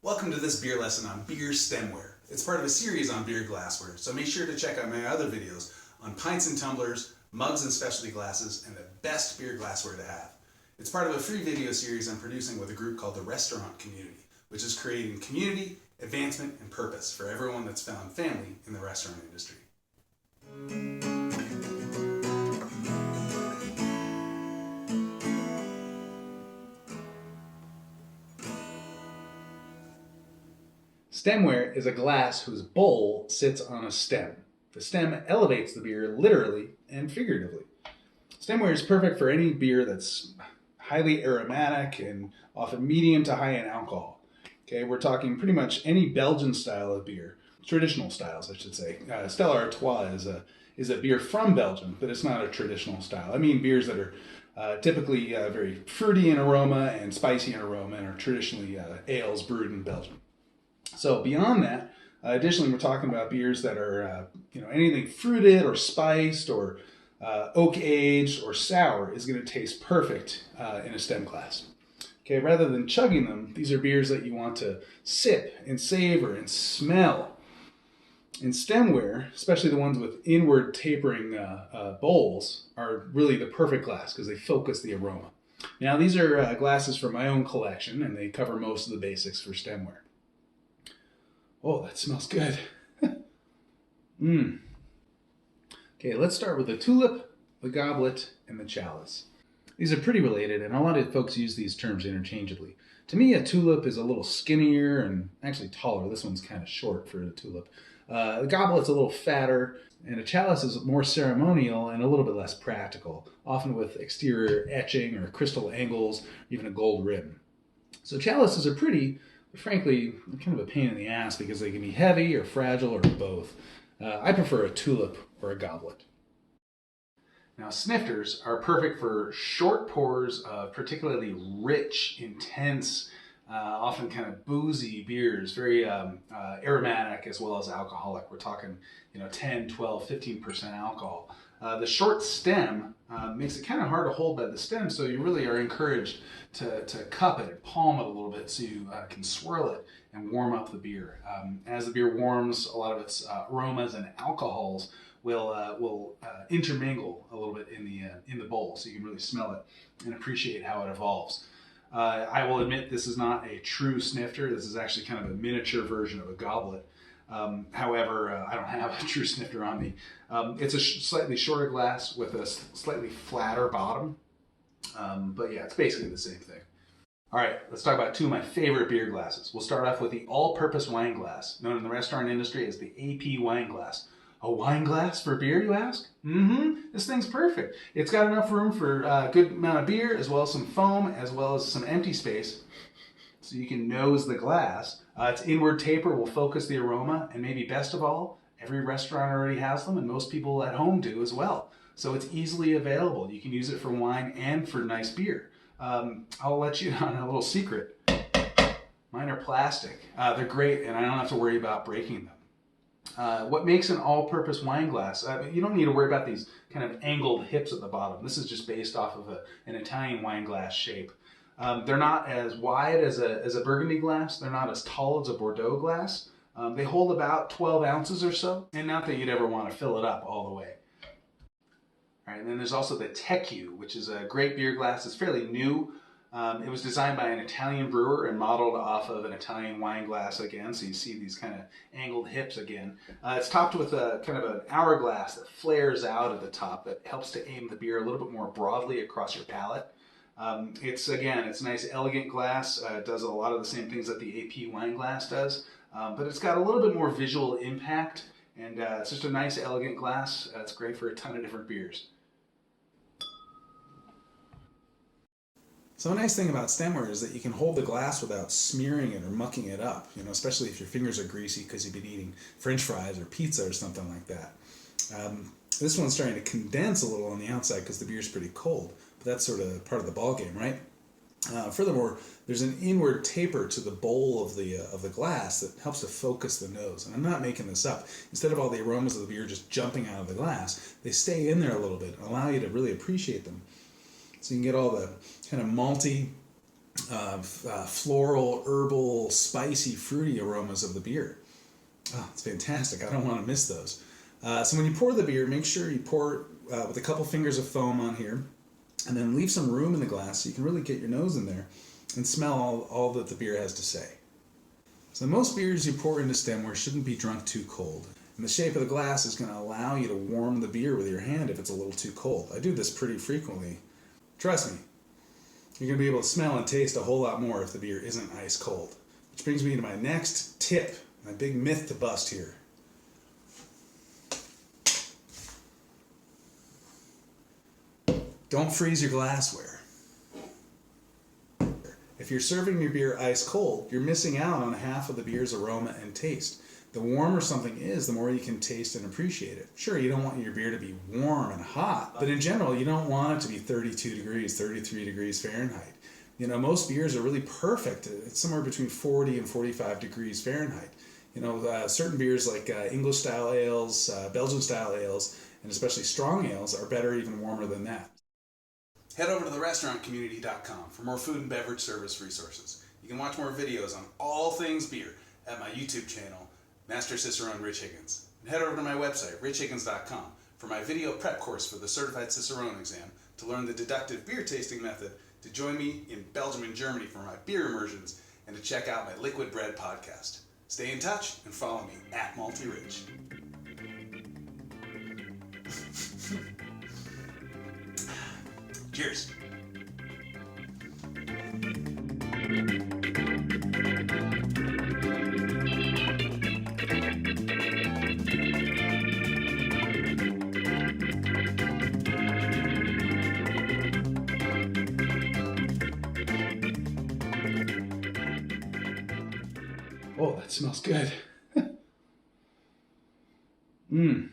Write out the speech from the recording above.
Welcome to this beer lesson on beer stemware. It's part of a series on beer glassware, so make sure to check out my other videos on pints and tumblers, mugs and specialty glasses, and the best beer glassware to have. It's part of a free video series I'm producing with a group called the Restaurant Community, which is creating community, advancement, and purpose for everyone that's found family in the restaurant industry. Stemware is a glass whose bowl sits on a stem. The stem elevates the beer literally and figuratively. Stemware is perfect for any beer that's highly aromatic and often medium to high in alcohol. Okay, we're talking pretty much any Belgian style of beer, traditional styles, I should say. Stella Artois is a beer from Belgium, but it's not a traditional style. I mean beers that are typically very fruity in aroma and spicy in aroma and are traditionally ales brewed in Belgium. So beyond that, additionally, we're talking about beers that are, anything fruited or spiced or oak aged or sour is going to taste perfect in a stem glass. Okay, rather than chugging them, these are beers that you want to sip and savor and smell. In stemware, especially the ones with inward tapering bowls, are really the perfect glass because they focus the aroma. Now, these are glasses from my own collection, and they cover most of the basics for stemware. Oh, that smells good. Okay, let's start with the tulip, the goblet, and the chalice. These are pretty related, and a lot of folks use these terms interchangeably. To me, a tulip is a little skinnier and actually taller. This one's kind of short for a tulip. The goblet's a little fatter, and a chalice is more ceremonial and a little bit less practical, often with exterior etching or crystal angles, even a gold rim. So chalices are pretty, but frankly, kind of a pain in the ass because they can be heavy or fragile or both. I prefer a tulip or a goblet. Now, snifters are perfect for short pours of particularly rich, intense, often kind of boozy beers, very aromatic as well as alcoholic. We're talking, 10, 12, 15% alcohol. The short stem makes it kind of hard to hold by the stem, so you really are encouraged to cup it and palm it a little bit so you can swirl it and warm up the beer. As the beer warms, a lot of its aromas and alcohols will intermingle a little bit in the bowl, so you can really smell it and appreciate how it evolves. I will admit this is not a true snifter. This is actually kind of a miniature version of a goblet. However, I don't have a true snifter on me. It's a slightly shorter glass with a slightly flatter bottom. But yeah, it's basically the same thing. All right, let's talk about two of my favorite beer glasses. We'll start off with the all-purpose wine glass, known in the restaurant industry as the AP wine glass. A wine glass for beer, you ask? This thing's perfect. It's got enough room for a good amount of beer, as well as some foam, as well as some empty space, so you can nose the glass. Its inward taper will focus the aroma, and maybe best of all, every restaurant already has them, and most people at home do as well. So it's easily available. You can use it for wine and for nice beer. I'll let you on a little secret. Mine are plastic. They're great, and I don't have to worry about breaking them. What makes an all-purpose wine glass? You don't need to worry about these kind of angled hips at the bottom. This is just based off of an Italian wine glass shape. They're not as wide as a Burgundy glass. They're not as tall as a Bordeaux glass. They hold about 12 ounces or so, and not that you'd ever want to fill it up all the way. All right, and then there's also the TechU, which is a great beer glass. It's fairly new. It was designed by an Italian brewer and modeled off of an Italian wine glass again, so you see these kind of angled hips again. It's topped with a kind of an hourglass that flares out at the top that helps to aim the beer a little bit more broadly across your palate. It's a nice elegant glass. It does a lot of the same things that the AP wine glass does, but it's got a little bit more visual impact, and it's just a nice elegant glass. It's great for a ton of different beers. So a nice thing about stemware is that you can hold the glass without smearing it or mucking it up, especially if your fingers are greasy because you've been eating French fries or pizza or something like that. This one's starting to condense a little on the outside because the beer's pretty cold, but that's sort of part of the ball game, right? Furthermore, there's an inward taper to the bowl of the glass that helps to focus the nose. And I'm not making this up. Instead of all the aromas of the beer just jumping out of the glass, they stay in there a little bit and allow you to really appreciate them. So you can get all the kind of malty, floral, herbal, spicy, fruity aromas of the beer. Oh, it's fantastic. I don't want to miss those. So when you pour the beer, make sure you pour with a couple fingers of foam on here, and then leave some room in the glass so you can really get your nose in there and smell all that the beer has to say. So most beers you pour into Stemware shouldn't be drunk too cold. And the shape of the glass is going to allow you to warm the beer with your hand if it's a little too cold. I do this pretty frequently. Trust me, you're going to be able to smell and taste a whole lot more if the beer isn't ice cold. Which brings me to my next tip, my big myth to bust here. Don't freeze your glassware. If you're serving your beer ice cold, you're missing out on half of the beer's aroma and taste. The warmer something is, the more you can taste and appreciate it. Sure, you don't want your beer to be warm and hot, but in general, you don't want it to be 32 degrees, 33 degrees Fahrenheit. You know, most beers are really perfect. It's somewhere between 40 and 45 degrees Fahrenheit. You know, certain beers like English-style ales, Belgian-style ales, and especially strong ales are better even warmer than that. Head over to therestaurantcommunity.com for more food and beverage service resources. You can watch more videos on all things beer at my YouTube channel, Master Cicerone Rich Higgins. And head over to my website, richhiggins.com, for my video prep course for the Certified Cicerone exam, to learn the deductive beer tasting method, to join me in Belgium and Germany for my beer immersions, and to check out my Liquid Bread podcast. Stay in touch and follow me at MaltyRich. Cheers. Oh, that smells good. Mmm.